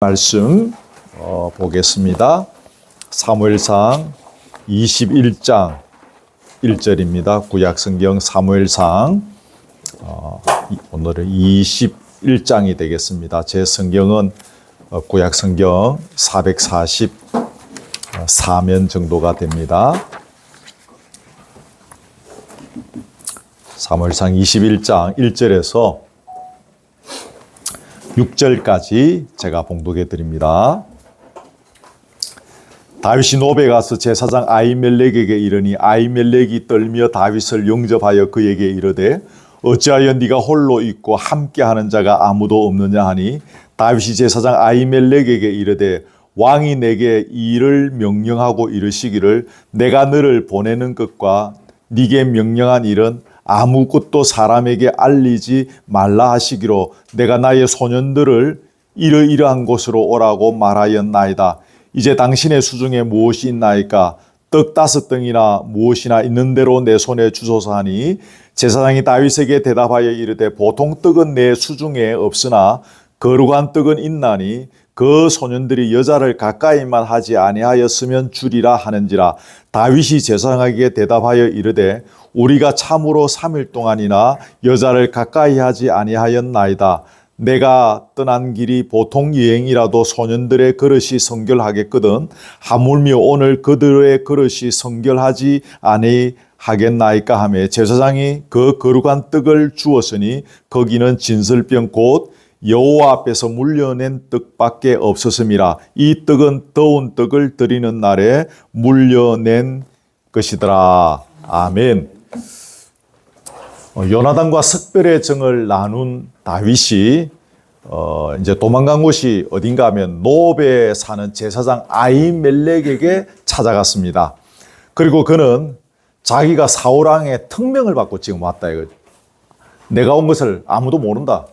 말씀 보겠습니다. 사무엘상 21장 1절입니다. 구약성경 사무엘상 오늘은 21장이 되겠습니다. 제 성경은 구약성경 444면 정도가 됩니다. 사무엘상 21장 1절에서 6절까지 제가 봉독해 드립니다. 다윗이 노베에 가서 제사장 아히멜렉에게 이르니 아히멜렉이 떨며 다윗을 영접하여 그에게 이르되 어찌하여 네가 홀로 있고 함께하는 자가 아무도 없느냐 하니 다윗이 제사장 아히멜렉에게 이르되 왕이 내게 이 일을 명령하고 이르시기를 내가 너를 보내는 것과 네게 명령한 일은 아무것도 사람에게 알리지 말라 하시기로 내가 나의 소년들을 이러이러한 곳으로 오라고 말하였나이다. 이제 당신의 수중에 무엇이 있나이까? 떡 5덩이나 무엇이나 있는 대로 내 손에 주소서 하니 제사장이 다윗에게 대답하여 이르되 보통 떡은 내 수중에 없으나 거룩한 떡은 있나니 그 소년들이 여자를 가까이만 하지 아니하였으면 주리라 하는지라. 다윗이 제사장에게 대답하여 이르되 우리가 참으로 3일 동안이나 여자를 가까이 하지 아니하였나이다. 내가 떠난 길이 보통 여행이라도 소년들의 그릇이 성결하겠거든 하물며 오늘 그들의 그릇이 성결하지 아니하겠나이까 하며 제사장이 그 거룩한 떡을 주었으니 거기는 진설병 곧 여호와 앞에서 물려낸 떡밖에 없었음이라. 이 떡은 더운 떡을 드리는 날에 물려낸 것이더라. 아멘. 요나단과 석별의 정을 나눈 다윗이 이제 도망간 곳이 어딘가 하면 노베에 사는 제사장 아히멜렉에게 찾아갔습니다. 그리고 그는 자기가 사울왕의 특명을 받고 지금 왔다 이거죠. 내가 온 것을 아무도 모른다.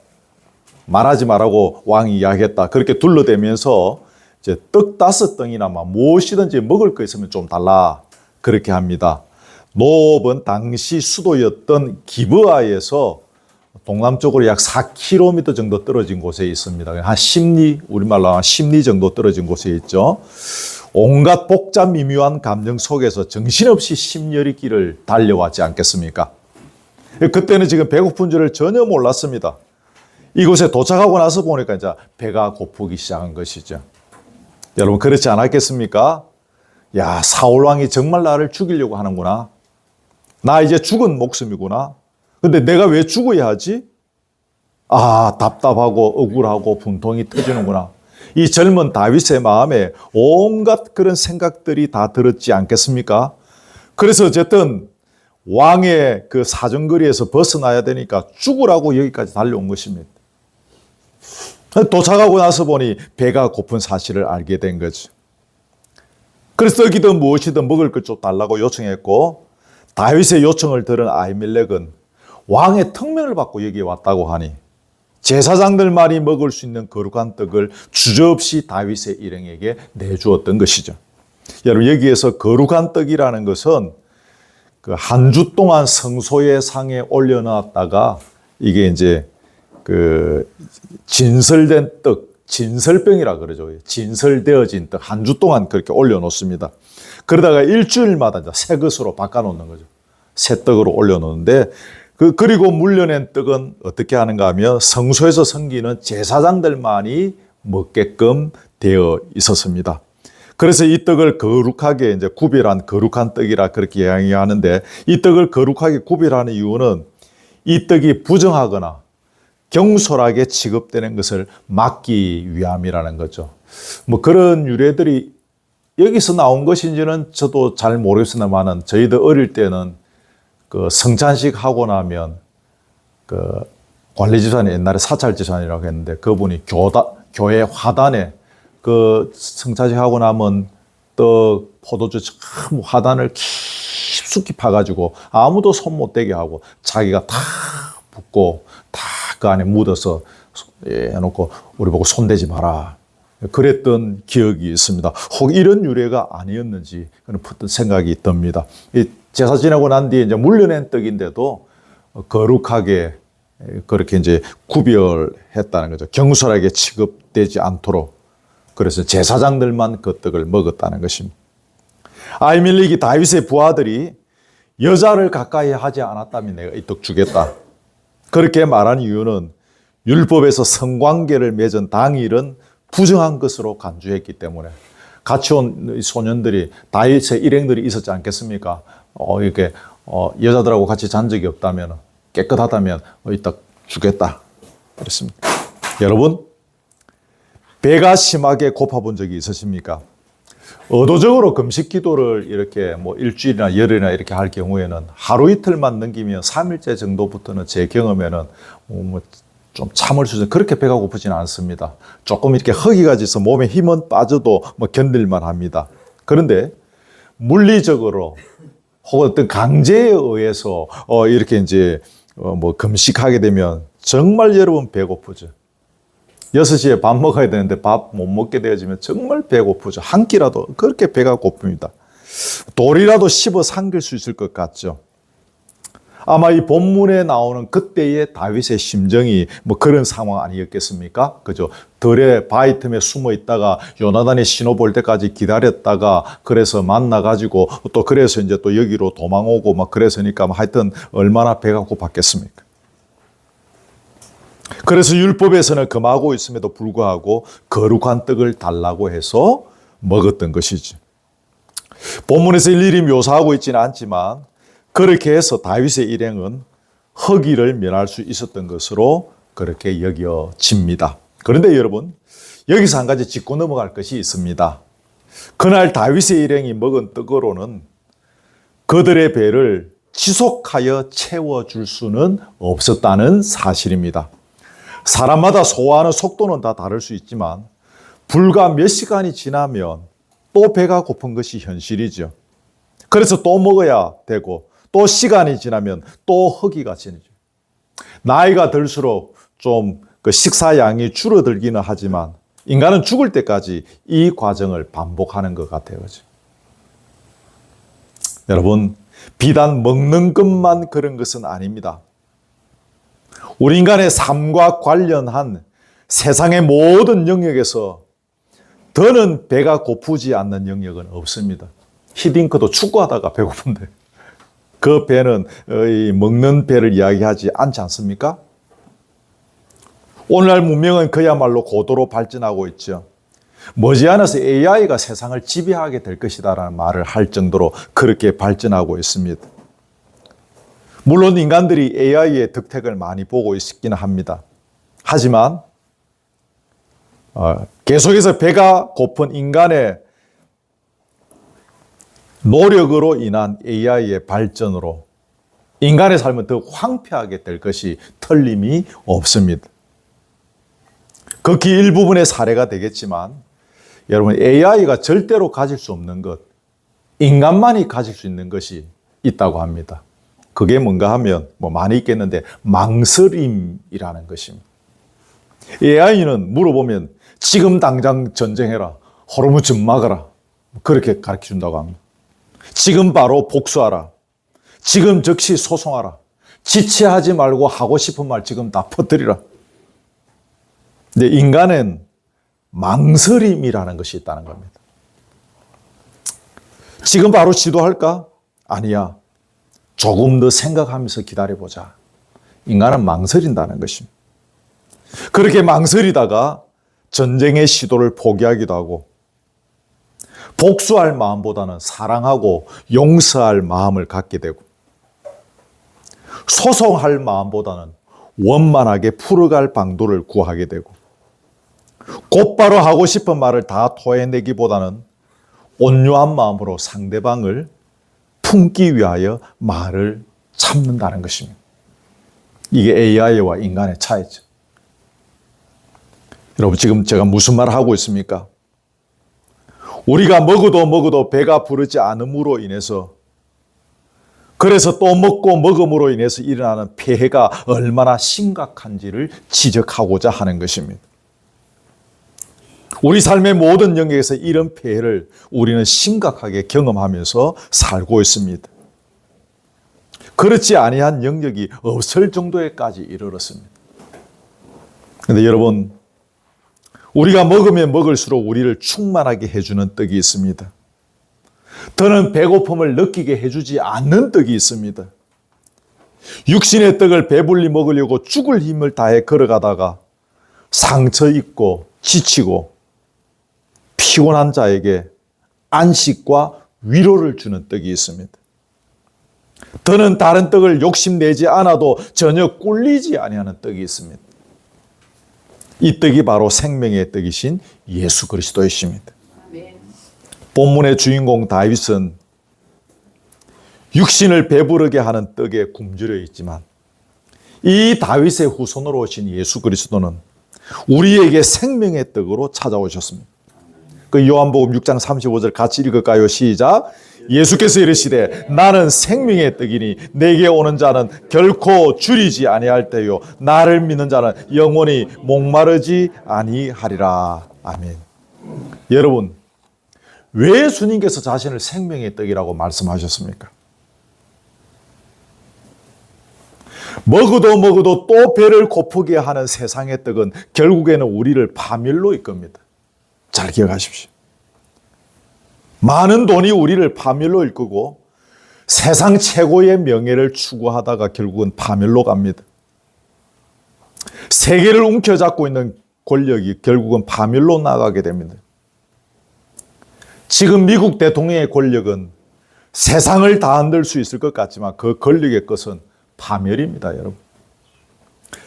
말하지 말라고 왕이 이야기했다. 그렇게 둘러대면서 이제 떡 5덩이나 무엇이든지 먹을 거 있으면 좀 달라. 그렇게 합니다. 노업은 당시 수도였던 기브아에서 동남쪽으로 약 4km 정도 떨어진 곳에 있습니다. 한 10리, 우리말로 한 10리 정도 떨어진 곳에 있죠. 온갖 복잡 미묘한 감정 속에서 정신없이 심려의 길을 달려왔지 않겠습니까? 그때는 지금 배고픈 줄을 전혀 몰랐습니다. 이곳에 도착하고 나서 보니까 이제 배가 고프기 시작한 것이죠. 여러분 그렇지 않았겠습니까? 야, 사울왕이 정말 나를 죽이려고 하는구나. 나 이제 죽은 목숨이구나. 근데 내가 왜 죽어야 하지? 아, 답답하고 억울하고 분통이 터지는구나. 이 젊은 다윗의 마음에 온갖 그런 생각들이 다 들었지 않겠습니까? 그래서 어쨌든 왕의 그 사정거리에서 벗어나야 되니까 죽으라고 여기까지 달려온 것입니다. 도착하고 나서 보니 배가 고픈 사실을 알게 된 거죠. 그래서 떡이든 무엇이든 먹을 걸 좀 달라고 요청했고 다윗의 요청을 들은 아히멜렉은 왕의 특명을 받고 여기에 왔다고 하니 제사장들만이 먹을 수 있는 거룩한 떡을 주저없이 다윗의 일행에게 내주었던 것이죠. 여러분 여기에서 거룩한 떡이라는 것은 그 한 주 동안 성소의 상에 올려놨다가 이게 이제 그 진설된 떡, 진설병이라 그러죠. 진설되어진 떡 한 주 동안 그렇게 올려놓습니다. 그러다가 일주일마다 이제 새 것으로 바꿔놓는 거죠. 새 떡으로 올려놓는데 그리고 물려낸 떡은 어떻게 하는가 하면 성소에서 섬기는 제사장들만이 먹게끔 되어 있었습니다. 그래서 이 떡을 거룩하게 이제 구별한 거룩한 떡이라 그렇게 이야기하는데 이 떡을 거룩하게 구별하는 이유는 이 떡이 부정하거나 경솔하게 취급되는 것을 막기 위함이라는 거죠. 뭐 그런 유래들이 여기서 나온 것인지는 저도 잘 모르겠습니다만은 저희들 어릴 때는 그 성찬식 하고 나면 그 관리집사님 옛날에 사찰집사님이라고 했는데 그분이 교회 화단에 그 성찬식 하고 나면 떡, 포도주 참 화단을 깊숙이 파가지고 아무도 손 못 대게 하고 자기가 다 붓고 다 그 안에 묻어서 해놓고 우리 보고 손대지 마라. 그랬던 기억이 있습니다. 혹 이런 유래가 아니었는지 그런 푸른 생각이 듭니다. 이 제사 지내고 난 뒤에 이제 물려낸 떡인데도 거룩하게 그렇게 이제 구별했다는 거죠. 경솔하게 취급되지 않도록 그래서 제사장들만 그 떡을 먹었다는 것입니다. 아히멜렉이 다윗의 부하들이 여자를 가까이 하지 않았다면 내가 이 떡 주겠다. 그렇게 말한 이유는 율법에서 성관계를 맺은 당일은 부정한 것으로 간주했기 때문에 같이 온 소년들이 다윗의 일행들이 있었지 않겠습니까? 이렇게 여자들하고 같이 잔 적이 없다면 깨끗하다면 이 떡 주겠다. 그랬습니다. 여러분, 배가 심하게 고파본 적이 있으십니까? 의도적으로 금식 기도를 이렇게 일주일이나 열흘이나 이렇게 할 경우에는 하루 이틀만 넘기면 3일째 정도부터는 제 경험에는 좀 참을 수 있어요. 그렇게 배가 고프지는 않습니다. 조금 이렇게 허기가 져서 몸에 힘은 빠져도 견딜만 합니다. 그런데 물리적으로 혹은 어떤 강제에 의해서 이렇게 이제 금식하게 되면 정말 여러분 배고프죠. 6시에 밥 먹어야 되는데 밥 못 먹게 되어지면 정말 배고프죠. 한 끼라도 그렇게 배가 고픕니다. 돌이라도 씹어 삼킬 수 있을 것 같죠. 아마 이 본문에 나오는 그때의 다윗의 심정이 그런 상황 아니었겠습니까? 그죠? 들의 바위 틈에 숨어 있다가 요나단이 신호 볼 때까지 기다렸다가 그래서 만나가지고 또 그래서 이제 또 여기로 도망오고 그래서니까 하여튼 얼마나 배가 고팠겠습니까? 그래서 율법에서는 금하고 있음에도 불구하고 거룩한 떡을 달라고 해서 먹었던 것이지. 본문에서 일일이 묘사하고 있지는 않지만 그렇게 해서 다윗의 일행은 허기를 면할 수 있었던 것으로 그렇게 여겨집니다. 그런데 여러분, 여기서 한 가지 짚고 넘어갈 것이 있습니다. 그날 다윗의 일행이 먹은 떡으로는 그들의 배를 지속하여 채워줄 수는 없었다는 사실입니다. 사람마다 소화하는 속도는 다 다를 수 있지만 불과 몇 시간이 지나면 또 배가 고픈 것이 현실이죠. 그래서 또 먹어야 되고 또 시간이 지나면 또 허기가 지니죠. 나이가 들수록 좀 그 식사량이 줄어들기는 하지만 인간은 죽을 때까지 이 과정을 반복하는 것 같아요. 그렇죠? 여러분, 비단 먹는 것만 그런 것은 아닙니다. 우리 인간의 삶과 관련한 세상의 모든 영역에서 더는 배가 고프지 않는 영역은 없습니다. 히딩크도 축구하다가 배고픈데 그 배는 먹는 배를 이야기하지 않지 않습니까? 오늘날 문명은 그야말로 고도로 발전하고 있죠. 머지않아서 AI가 세상을 지배하게 될 것이다라는 말을 할 정도로 그렇게 발전하고 있습니다. 물론 인간들이 AI의 덕택을 많이 보고 있긴 합니다. 하지만 계속해서 배가 고픈 인간의 노력으로 인한 AI의 발전으로 인간의 삶은 더 황폐하게 될 것이 틀림이 없습니다. 극히 일부분의 사례가 되겠지만 여러분, AI가 절대로 가질 수 없는 것, 인간만이 가질 수 있는 것이 있다고 합니다. 그게 뭔가 하면 많이 있겠는데 망설임이라는 것입니다. AI는 물어보면 지금 당장 전쟁해라, 호르무즈 막아라, 그렇게 가르쳐준다고 합니다. 지금 바로 복수하라, 지금 즉시 소송하라, 지체하지 말고 하고 싶은 말 지금 다 퍼뜨리라. 근데 인간은 망설임이라는 것이 있다는 겁니다. 지금 바로 지도할까? 아니야. 조금 더 생각하면서 기다려보자. 인간은 망설인다는 것입니다. 그렇게 망설이다가 전쟁의 시도를 포기하기도 하고 복수할 마음보다는 사랑하고 용서할 마음을 갖게 되고 소송할 마음보다는 원만하게 풀어갈 방도를 구하게 되고 곧바로 하고 싶은 말을 다 토해내기보다는 온유한 마음으로 상대방을 품기 위하여 말을 참는다는 것입니다. 이게 AI와 인간의 차이죠. 여러분, 지금 제가 무슨 말을 하고 있습니까? 우리가 먹어도 배가 부르지 않음으로 인해서, 그래서 또 먹고 먹음으로 인해서 일어나는 폐해가 얼마나 심각한지를 지적하고자 하는 것입니다. 우리 삶의 모든 영역에서 이런 폐해를 우리는 심각하게 경험하면서 살고 있습니다. 그렇지 아니한 영역이 없을 정도에까지 이르렀습니다. 그런데 여러분, 우리가 먹으면 먹을수록 우리를 충만하게 해주는 떡이 있습니다. 더는 배고픔을 느끼게 해주지 않는 떡이 있습니다. 육신의 떡을 배불리 먹으려고 죽을 힘을 다해 걸어가다가 상처 입고 지치고 피곤한 자에게 안식과 위로를 주는 떡이 있습니다. 더는 다른 떡을 욕심내지 않아도 전혀 꿀리지 아니하는 떡이 있습니다. 이 떡이 바로 생명의 떡이신 예수 그리스도이십니다. 본문의 주인공 다윗은 육신을 배부르게 하는 떡에 굶주려 있지만 이 다윗의 후손으로 오신 예수 그리스도는 우리에게 생명의 떡으로 찾아오셨습니다. 그 요한복음 6장 35절 같이 읽을까요? 시작. 예수께서 이르시되 나는 생명의 떡이니 내게 오는 자는 결코 줄이지 아니할 때요 나를 믿는 자는 영원히 목마르지 아니하리라. 아멘. 여러분, 왜 주님께서 자신을 생명의 떡이라고 말씀하셨습니까? 먹어도 또 배를 고프게 하는 세상의 떡은 결국에는 우리를 파멸로 이끕니다. 잘 기억하십시오. 많은 돈이 우리를 파멸로 이끌고 세상 최고의 명예를 추구하다가 결국은 파멸로 갑니다. 세계를 움켜잡고 있는 권력이 결국은 파멸로 나가게 됩니다. 지금 미국 대통령의 권력은 세상을 다 흔들 수 있을 것 같지만 그 권력의 것은 파멸입니다, 여러분.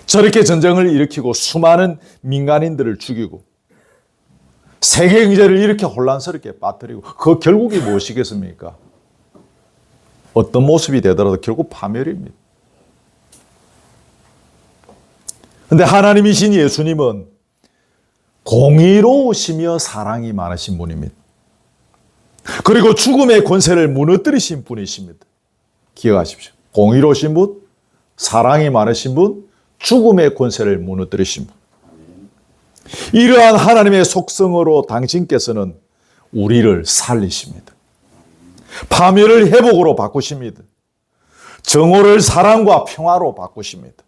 저렇게 전쟁을 일으키고 수많은 민간인들을 죽이고 세계 경제를 이렇게 혼란스럽게 빠뜨리고 그 결국이 무엇이겠습니까? 어떤 모습이 되더라도 결국 파멸입니다. 그런데 하나님이신 예수님은 공의로우시며 사랑이 많으신 분입니다. 그리고 죽음의 권세를 무너뜨리신 분이십니다. 기억하십시오. 공의로우신 분, 사랑이 많으신 분, 죽음의 권세를 무너뜨리신 분. 이러한 하나님의 속성으로 당신께서는 우리를 살리십니다. 파멸을 회복으로 바꾸십니다. 정오를 사랑과 평화로 바꾸십니다.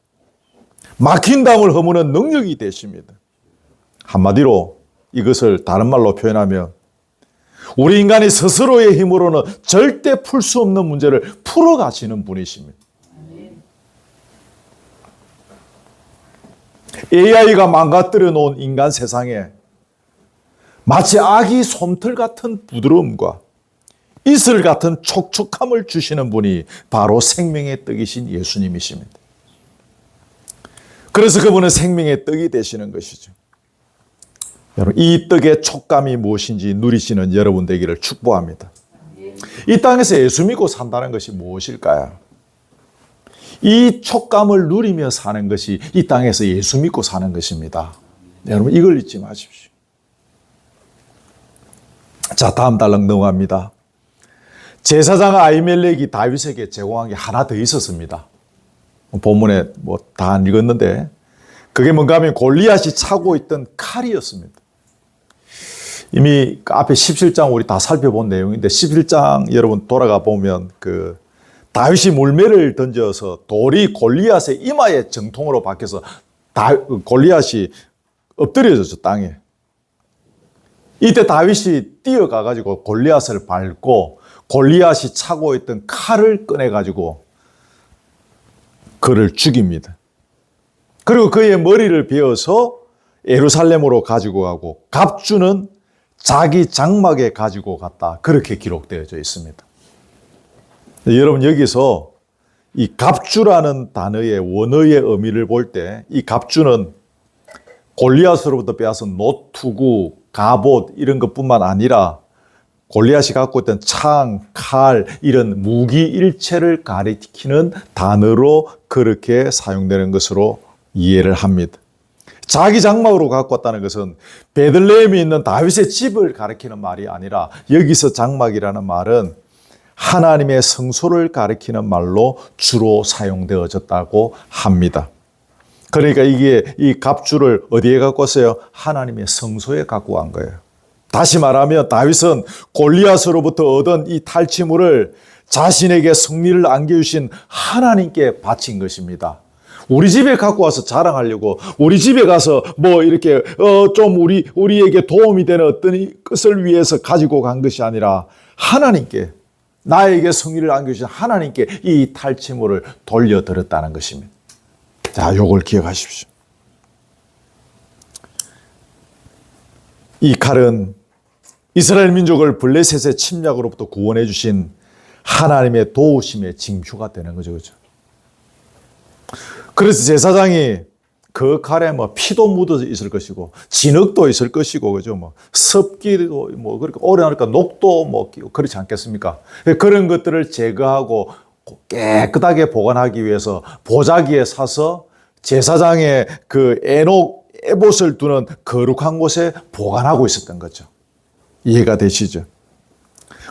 막힌 담을 허무는 능력이 되십니다. 한마디로 이것을 다른 말로 표현하면 우리 인간이 스스로의 힘으로는 절대 풀 수 없는 문제를 풀어가시는 분이십니다. AI가 망가뜨려 놓은 인간 세상에 마치 아기 솜털 같은 부드러움과 이슬 같은 촉촉함을 주시는 분이 바로 생명의 떡이신 예수님이십니다. 그래서 그분은 생명의 떡이 되시는 것이죠. 여러분, 이 떡의 촉감이 무엇인지 누리시는 여러분 되기를 축복합니다. 이 땅에서 예수 믿고 산다는 것이 무엇일까요? 이 촉감을 누리며 사는 것이 이 땅에서 예수 믿고 사는 것입니다. 여러분, 이걸 잊지 마십시오. 자, 다음 단락 넘어갑니다. 제사장 아히멜렉이 다윗에게 제공한 게 하나 더 있었습니다. 본문에 다 안 읽었는데 그게 뭔가 하면 골리앗이 차고 있던 칼이었습니다. 이미 앞에 17장 우리 다 살펴본 내용인데 11장 여러분 돌아가 보면 다윗이 물매를 던져서 돌이 골리앗의 이마에 정통으로 박혀서 골리앗이 엎드려졌죠, 땅에. 이때 다윗이 뛰어가가지고 골리앗을 밟고 골리앗이 차고 있던 칼을 꺼내가지고 그를 죽입니다. 그리고 그의 머리를 베어서 예루살렘으로 가지고 가고 갑주는 자기 장막에 가지고 갔다. 그렇게 기록되어져 있습니다. 여러분, 여기서 이 갑주라는 단어의 원어의 의미를 볼 때 이 갑주는 골리앗으로부터 빼앗은 노투구, 갑옷 이런 것뿐만 아니라 골리앗이 갖고 있던 창, 칼 이런 무기 일체를 가리키는 단어로 그렇게 사용되는 것으로 이해를 합니다. 자기 장막으로 갖고 왔다는 것은 베들레헴에 있는 다윗의 집을 가리키는 말이 아니라 여기서 장막이라는 말은 하나님의 성소를 가리키는 말로 주로 사용되어졌다고 합니다. 그러니까 이 갑주를 어디에 갖고 왔어요? 하나님의 성소에 갖고 간 거예요. 다시 말하면 다윗은 골리앗으로부터 얻은 이 탈취물을 자신에게 승리를 안겨주신 하나님께 바친 것입니다. 우리 집에 갖고 와서 자랑하려고, 우리 집에 가서 뭐 이렇게 좀 우리에게 도움이 되는 어떤 것을 위해서 가지고 간 것이 아니라 하나님께, 나에게 성의를 안겨주신 하나님께 이 탈취물을 돌려드렸다는 것입니다. 자, 요걸 기억하십시오. 이 칼은 이스라엘 민족을 블레셋의 침략으로부터 구원해 주신 하나님의 도우심의 징표가 되는 거죠. 그죠? 그래서 제사장이 그 칼에 뭐 피도 묻어 있을 것이고, 진흙도 있을 것이고, 그죠? 뭐 습기도 뭐 그렇게 오래 하니까 녹도 뭐 끼고 그렇지 않겠습니까? 그런 것들을 제거하고 깨끗하게 보관하기 위해서 보자기에 사서 제사장의 그 에봇을 두는 거룩한 곳에 보관하고 있었던 거죠. 이해가 되시죠?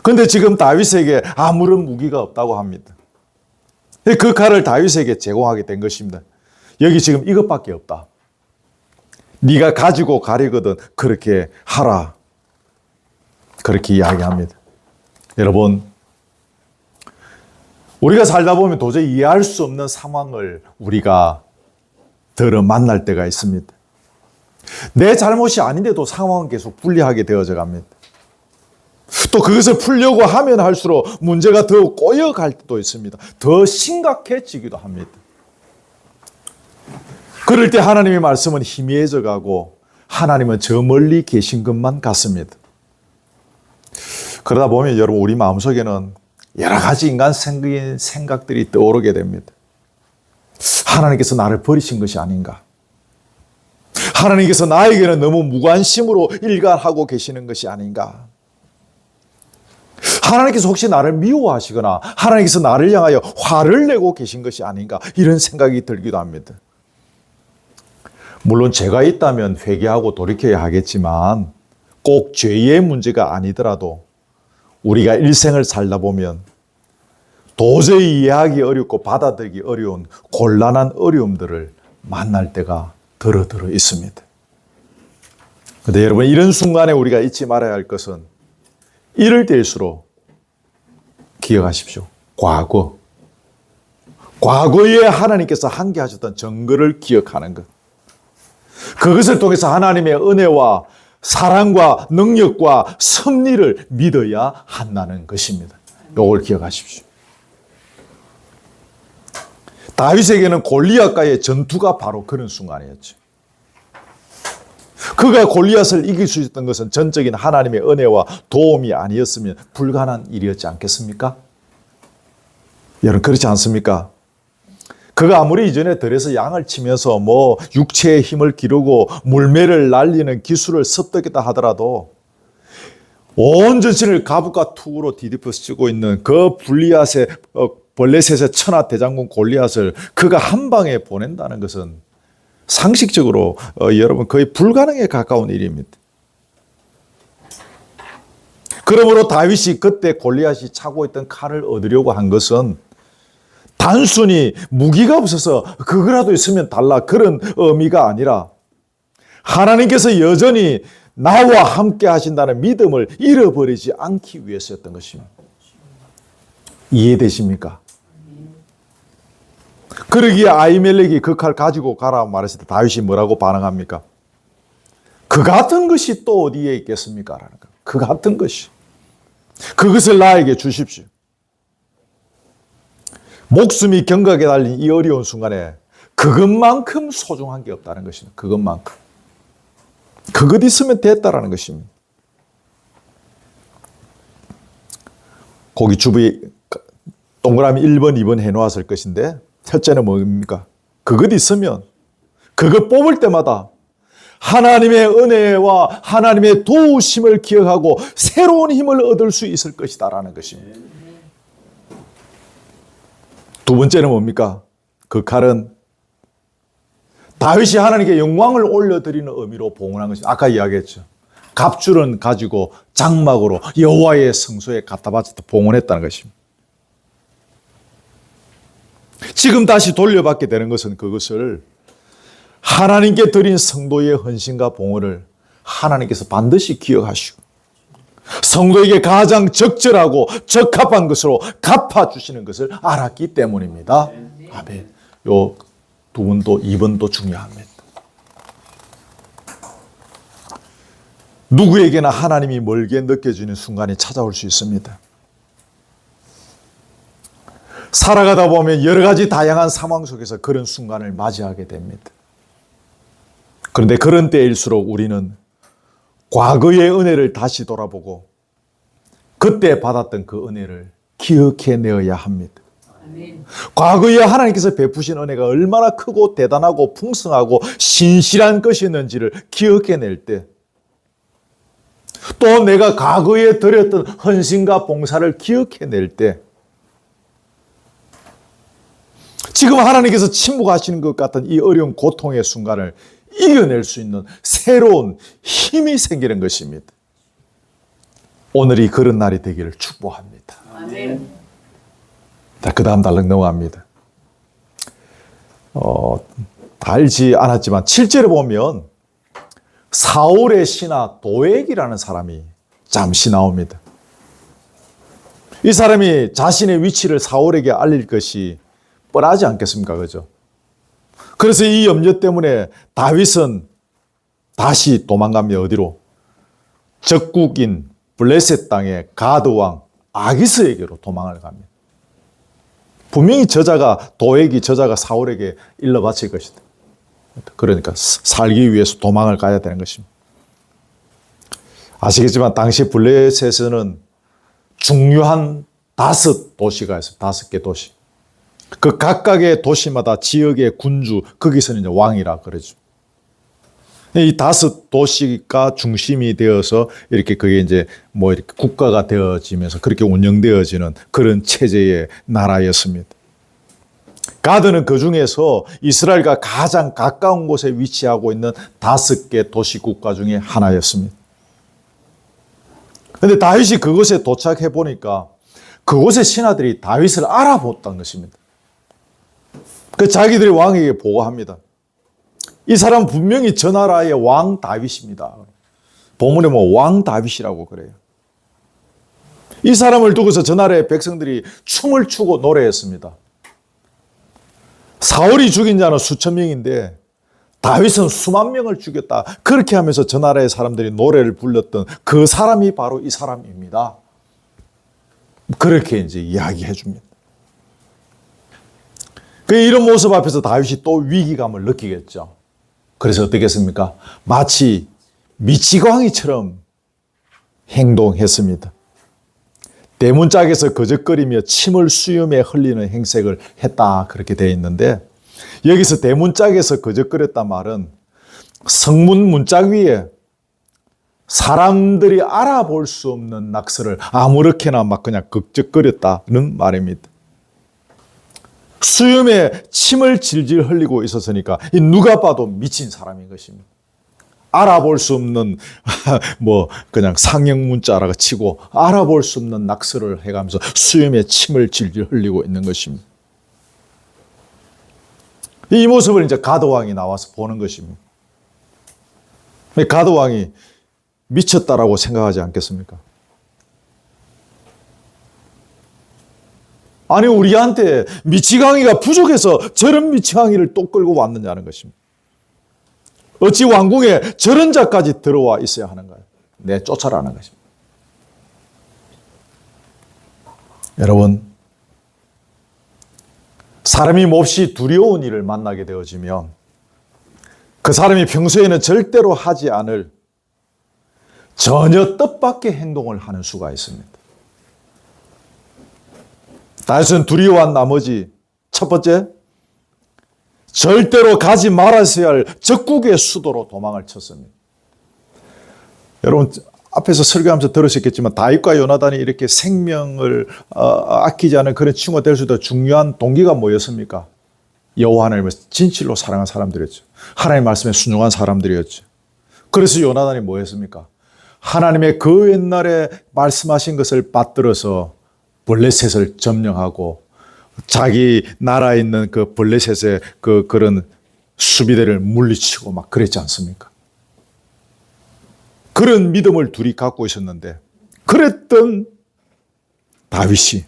그런데 지금 다윗에게 아무런 무기가 없다고 합니다. 그 칼을 다윗에게 제공하게 된 것입니다. 여기 지금 이것밖에 없다. 네가 가지고 가려거든 그렇게 하라. 그렇게 이야기합니다. 여러분, 우리가 살다 보면 도저히 이해할 수 없는 상황을 우리가 만날 때가 있습니다. 내 잘못이 아닌데도 상황은 계속 불리하게 되어져 갑니다. 또 그것을 풀려고 하면 할수록 문제가 더 꼬여갈 때도 있습니다. 더 심각해지기도 합니다. 그럴 때 하나님의 말씀은 희미해져 가고 하나님은 저 멀리 계신 것만 같습니다. 그러다 보면 여러분, 우리 마음속에는 여러 가지 인간적인 생각들이 떠오르게 됩니다. 하나님께서 나를 버리신 것이 아닌가? 하나님께서 나에게는 너무 무관심으로 일관하고 계시는 것이 아닌가? 하나님께서 혹시 나를 미워하시거나 하나님께서 나를 향하여 화를 내고 계신 것이 아닌가? 이런 생각이 들기도 합니다. 물론 죄가 있다면 회개하고 돌이켜야 하겠지만 꼭 죄의 문제가 아니더라도 우리가 일생을 살다 보면 도저히 이해하기 어렵고 받아들이기 어려운 곤란한 어려움들을 만날 때가 더러 있습니다. 그런데 여러분, 이런 순간에 우리가 잊지 말아야 할 것은 이럴 때일수록 기억하십시오. 과거에 하나님께서 함께 하셨던 증거를 기억하는 것. 그것을 통해서 하나님의 은혜와 사랑과 능력과 섭리를 믿어야 한다는 것입니다. 이걸 기억하십시오. 다윗에게는 골리앗과의 전투가 바로 그런 순간이었죠. 그가 골리앗을 이길 수 있었던 것은 전적인 하나님의 은혜와 도움이 아니었으면 불가능한 일이었지 않겠습니까? 여러분, 그렇지 않습니까? 그가 아무리 이전에 들에서 양을 치면서 뭐 육체의 힘을 기르고 물매를 날리는 기술을 습득했다 하더라도 온 전신을 가부과 투구로 뒤집어 쓰고 있는 그 블레셋의 천하 대장군 골리앗을 그가 한 방에 보낸다는 것은 상식적으로 여러분 거의 불가능에 가까운 일입니다. 그러므로 다윗이 그때 골리앗이 차고 있던 칼을 얻으려고 한 것은 단순히 무기가 없어서 그거라도 있으면 달라 그런 의미가 아니라 하나님께서 여전히 나와 함께 하신다는 믿음을 잃어버리지 않기 위해서였던 것입니다. 이해되십니까? 그러기에 아히멜렉이 그 칼 가지고 가라 말했을 때 다윗이 뭐라고 반응합니까? 그 같은 것이 또 어디에 있겠습니까? 라는 거. 그 같은 것이. 그것을 나에게 주십시오. 목숨이 경각에 달린 이 어려운 순간에 그것만큼 소중한 게 없다는 것입니다. 그것만큼. 그것 있으면 됐다라는 것입니다. 거기 주부에 동그라미 1번, 2번 해놓았을 것인데 첫째는 뭡니까? 그것 있으면 그것 뽑을 때마다 하나님의 은혜와 하나님의 도우심을 기억하고 새로운 힘을 얻을 수 있을 것이다라는 것입니다. 두 번째는 뭡니까? 그 칼은 다윗이 하나님께 영광을 올려드리는 의미로 봉헌한 것입니다. 아까 이야기했죠. 갑줄은 가지고 장막으로 여호와의 성소에 갖다 바쳐서 봉헌했다는 것입니다. 지금 다시 돌려받게 되는 것은 그것을 하나님께 드린 성도의 헌신과 봉헌을 하나님께서 반드시 기억하시고 성도에게 가장 적절하고 적합한 것으로 갚아주시는 것을 알았기 때문입니다. 아멘. 요 이번도 중요합니다. 누구에게나 하나님이 멀게 느껴지는 순간이 찾아올 수 있습니다. 살아가다 보면 여러 가지 다양한 상황 속에서 그런 순간을 맞이하게 됩니다. 그런데 그런 때일수록 우리는 과거의 은혜를 다시 돌아보고 그때 받았던 그 은혜를 기억해내어야 합니다. 과거에 하나님께서 베푸신 은혜가 얼마나 크고 대단하고 풍성하고 신실한 것이었는지를 기억해낼 때, 또 내가 과거에 드렸던 헌신과 봉사를 기억해낼 때, 지금 하나님께서 침묵하시는 것 같은 이 어려운 고통의 순간을 이겨낼 수 있는 새로운 힘이 생기는 것입니다. 오늘이 그런 날이 되기를 축복합니다. 아멘. 자, 그 다음 달력 넘어갑니다. 알지 않았지만 7절에 보면 사울의 신하 도액이라는 사람이 잠시 나옵니다. 이 사람이 자신의 위치를 사울에게 알릴 것이 뻔하지 않겠습니까? 그죠? 그래서 이 염려 때문에 다윗은 다시 도망갑니다. 어디로? 적국인 블레셋 땅의 가드 왕 아기스에게로 도망을 갑니다. 분명히 도액이 저자가 사울에게 일러 바칠 것이다. 그러니까 살기 위해서 도망을 가야 되는 것입니다. 아시겠지만 당시 블레셋에는 중요한 5도시가 있어요. 5개 도시. 그 각각의 도시마다 지역의 군주, 거기서는 이제 왕이라 그러죠. 이 5도시가 중심이 되어서 이렇게 그게 이제 뭐 이렇게 국가가 되어지면서 그렇게 운영되어지는 그런 체제의 나라였습니다. 가드는 그 중에서 이스라엘과 가장 가까운 곳에 위치하고 있는 5개 도시 국가 중에 하나였습니다. 그런데 다윗이 그곳에 도착해 보니까 그곳의 신하들이 다윗을 알아봤다는 것입니다. 그 자기들이 왕에게 보고합니다. 이 사람은 분명히 저 나라의 왕 다윗입니다. 본문에 왕 다윗이라고 그래요. 이 사람을 두고서 저 나라의 백성들이 춤을 추고 노래했습니다. 사울이 죽인 자는 수천 명인데 다윗은 수만 명을 죽였다. 그렇게 하면서 저 나라의 사람들이 노래를 불렀던 그 사람이 바로 이 사람입니다. 그렇게 이제 이야기해 줍니다. 이런 모습 앞에서 다윗이 또 위기감을 느끼겠죠. 그래서 어떻게 했습니까? 마치 미치광이처럼 행동했습니다. 대문짝에서 거적거리며 침을 수염에 흘리는 행색을 했다. 그렇게 되어 있는데, 여기서 대문짝에서 거적거렸단 말은 성문 문짝 위에 사람들이 알아볼 수 없는 낙서를 아무렇게나 막 그냥 극적거렸다는 말입니다. 수염에 침을 질질 흘리고 있었으니까 누가 봐도 미친 사람인 것입니다. 알아볼 수 없는 그냥 상형 문자라고 치고 알아볼 수 없는 낙서를 해가면서 수염에 침을 질질 흘리고 있는 것입니다. 이 모습을 이제 가드왕이 나와서 보는 것입니다. 가드왕이 미쳤다라고 생각하지 않겠습니까? 아니, 우리한테 미치광이가 부족해서 저런 미치광이를 또 끌고 왔느냐는 것입니다. 어찌 왕궁에 저런 자까지 들어와 있어야 하는가요? 쫓아라는 것입니다. 여러분, 사람이 몹시 두려운 일을 만나게 되어지면 그 사람이 평소에는 절대로 하지 않을 전혀 뜻밖의 행동을 하는 수가 있습니다. 다윗은 두려워한 나머지 첫 번째, 절대로 가지 말았어야 할 적국의 수도로 도망을 쳤습니다. 여러분 앞에서 설교하면서 들으셨겠지만 다윗과 요나단이 이렇게 생명을 아끼지 않은 그런 친구가 될 수 있도록 중요한 동기가 뭐였습니까? 여호와 하나님을 진실로 사랑한 사람들이었죠. 하나님 말씀에 순종한 사람들이었죠. 그래서 요나단이 뭐 했습니까? 하나님의 그 옛날에 말씀하신 것을 받들어서 블레셋을 점령하고 자기 나라에 있는 그 블레셋의 그런 수비대를 물리치고 막 그랬지 않습니까? 그런 믿음을 둘이 갖고 있었는데, 그랬던 다윗이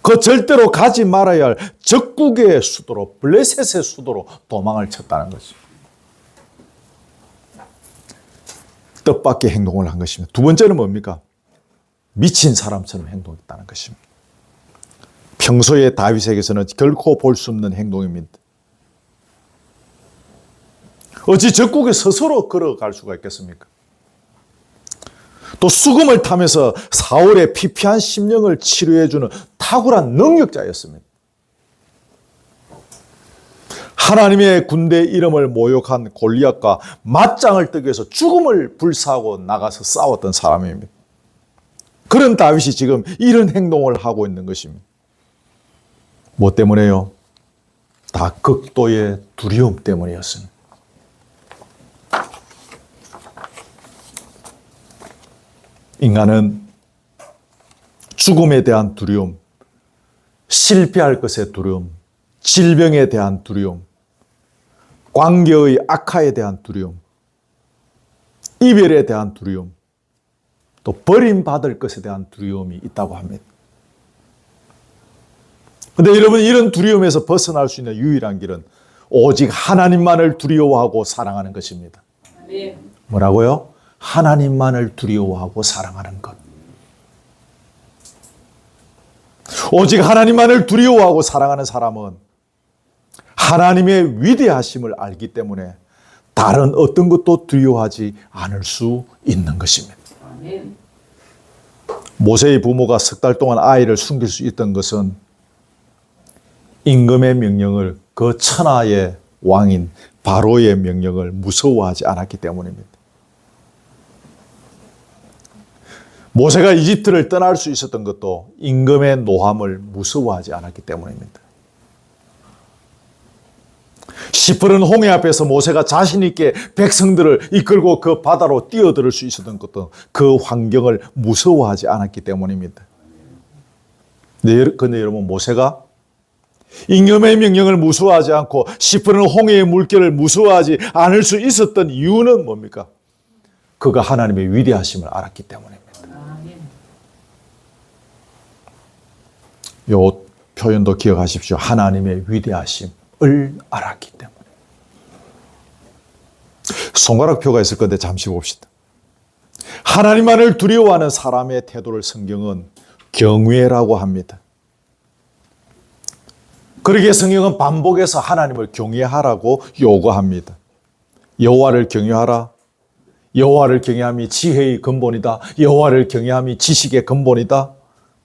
그 절대로 가지 말아야 할 적국의 수도로, 블레셋의 수도로 도망을 쳤다는 것입니다. 뜻밖의 행동을 한 것입니다. 두 번째는 뭡니까? 미친 사람처럼 행동했다는 것입니다. 평소에 다윗에게서는 결코 볼 수 없는 행동입니다. 어찌 적국에 스스로 걸어갈 수가 있겠습니까? 또 수금을 타면서 사울의 피폐한 심령을 치료해주는 탁월한 능력자였습니다. 하나님의 군대 이름을 모욕한 골리앗과 맞짱을 뜨기 위해서 죽음을 불사하고 나가서 싸웠던 사람입니다. 그런 다윗이 지금 이런 행동을 하고 있는 것입니다. 뭐 때문에요? 다 극도의 두려움 때문이었습니다. 인간은 죽음에 대한 두려움, 실패할 것의 두려움, 질병에 대한 두려움, 관계의 악화에 대한 두려움, 이별에 대한 두려움, 또 버림받을 것에 대한 두려움이 있다고 합니다. 그런데 여러분, 이런 두려움에서 벗어날 수 있는 유일한 길은 오직 하나님만을 두려워하고 사랑하는 것입니다. 뭐라고요? 하나님만을 두려워하고 사랑하는 것. 오직 하나님만을 두려워하고 사랑하는 사람은 하나님의 위대하심을 알기 때문에 다른 어떤 것도 두려워하지 않을 수 있는 것입니다. 모세의 부모가 석 달 동안 아이를 숨길 수 있던 것은 임금의 명령을, 그 천하의 왕인 바로의 명령을 무서워하지 않았기 때문입니다. 모세가 이집트를 떠날 수 있었던 것도 임금의 노함을 무서워하지 않았기 때문입니다. 시퍼런 홍해 앞에서 모세가 자신 있게 백성들을 이끌고 그 바다로 뛰어들 수 있었던 것도 그 환경을 무서워하지 않았기 때문입니다. 그런데 여러분, 모세가 임금의 명령을 무서워하지 않고 시퍼런 홍해의 물결을 무서워하지 않을 수 있었던 이유는 뭡니까? 그가 하나님의 위대하심을 알았기 때문입니다. 이 표현도 기억하십시오. 하나님의 위대하심을 알았기 때문에. 손가락표가 있을 건데 잠시 봅시다. 하나님만을 두려워하는 사람의 태도를 성경은 경외라고 합니다. 그러기에 성경은 반복해서 하나님을 경외하라고 요구합니다. 여호와를 경외하라. 여호와를 경외함이 지혜의 근본이다. 여호와를 경외함이 지식의 근본이다.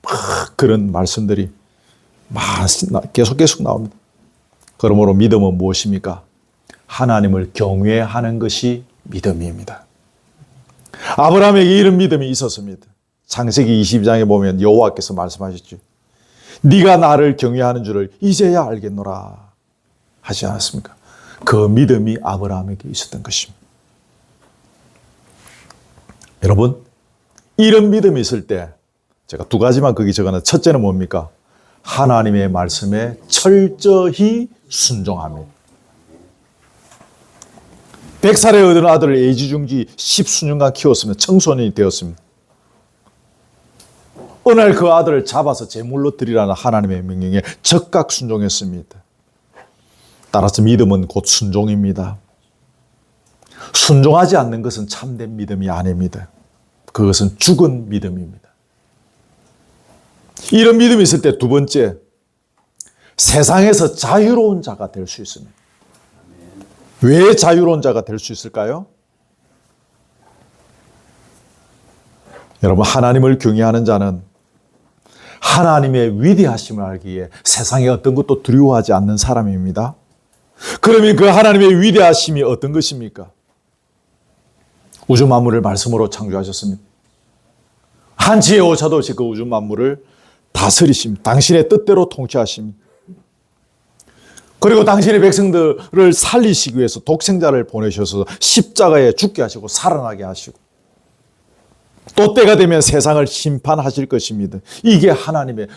막 그런 말씀들이 계속 나옵니다. 그러므로 믿음은 무엇입니까? 하나님을 경외하는 것이 믿음입니다. 아브라함에게 이런 믿음이 있었습니다. 창세기 22장에 보면 여호와께서 말씀하셨죠. 네가 나를 경외하는 줄을 이제야 알겠노라 하지 않았습니까? 그 믿음이 아브라함에게 있었던 것입니다. 여러분, 이런 믿음이 있을 때 제가 두 가지만 거기 적어놨는데, 첫째는 뭡니까? 하나님의 말씀에 철저히 순종합니다. 100살에 얻은 아들을 애지중지 10수년간 키웠으면 청소년이 되었습니다. 어느 날 그 아들을 잡아서 제물로 드리라는 하나님의 명령에 적극 순종했습니다. 따라서 믿음은 곧 순종입니다. 순종하지 않는 것은 참된 믿음이 아닙니다. 그것은 죽은 믿음입니다. 이런 믿음이 있을 때 두 번째, 세상에서 자유로운 자가 될 수 있습니다. 왜 자유로운 자가 될 수 있을까요? 여러분, 하나님을 경외하는 자는 하나님의 위대하심을 알기에 세상의 어떤 것도 두려워하지 않는 사람입니다. 그러면 그 하나님의 위대하심이 어떤 것입니까? 우주 만물을 말씀으로 창조하셨습니다. 한치의 오차도 없이 그 우주 만물을 다스리십니다. 당신의 뜻대로 통치하십니다. 그리고 당신의 백성들을 살리시기 위해서 독생자를 보내셔서 십자가에 죽게 하시고 살아나게 하시고 또 때가 되면 세상을 심판하실 것입니다. 이게 하나님의,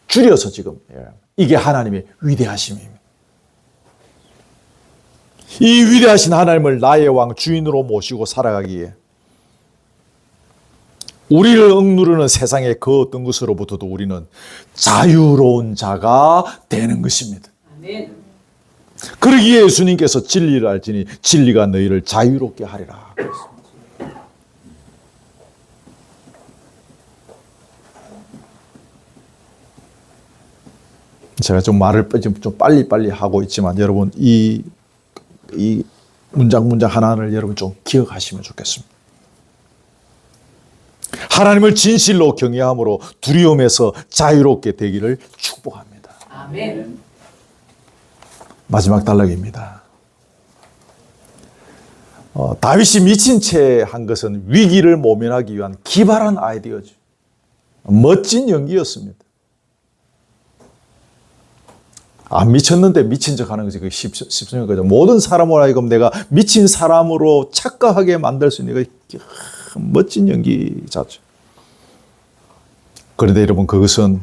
줄여서 지금 이게 하나님의 위대하심입니다. 이 위대하신 하나님을 나의 왕 주인으로 모시고 살아가기에 우리를 억누르는 세상의 그 어떤 것으로부터도 우리는 자유로운 자가 되는 것입니다. 아멘. 그러기에 예수님께서 진리를 알지니 진리가 너희를 자유롭게 하리라. 제가 좀 말을 좀 빨리빨리 하고 있지만 여러분 이 문장 하나를 여러분 좀 기억하시면 좋겠습니다. 하나님을 진실로 경외함으로 두려움에서 자유롭게 되기를 축복합니다. 아멘. 마지막 단락입니다. 다윗이 미친 채 한 것은 위기를 모면하기 위한 기발한 아이디어죠. 멋진 연기였습니다. 안 미쳤는데 미친 척 하는 것이 그게 쉽습니까? 거죠. 모든 사람으로 하여금 내가 미친 사람으로 착각하게 만들 수 있는 멋진 연기자죠. 그런데 여러분 그것은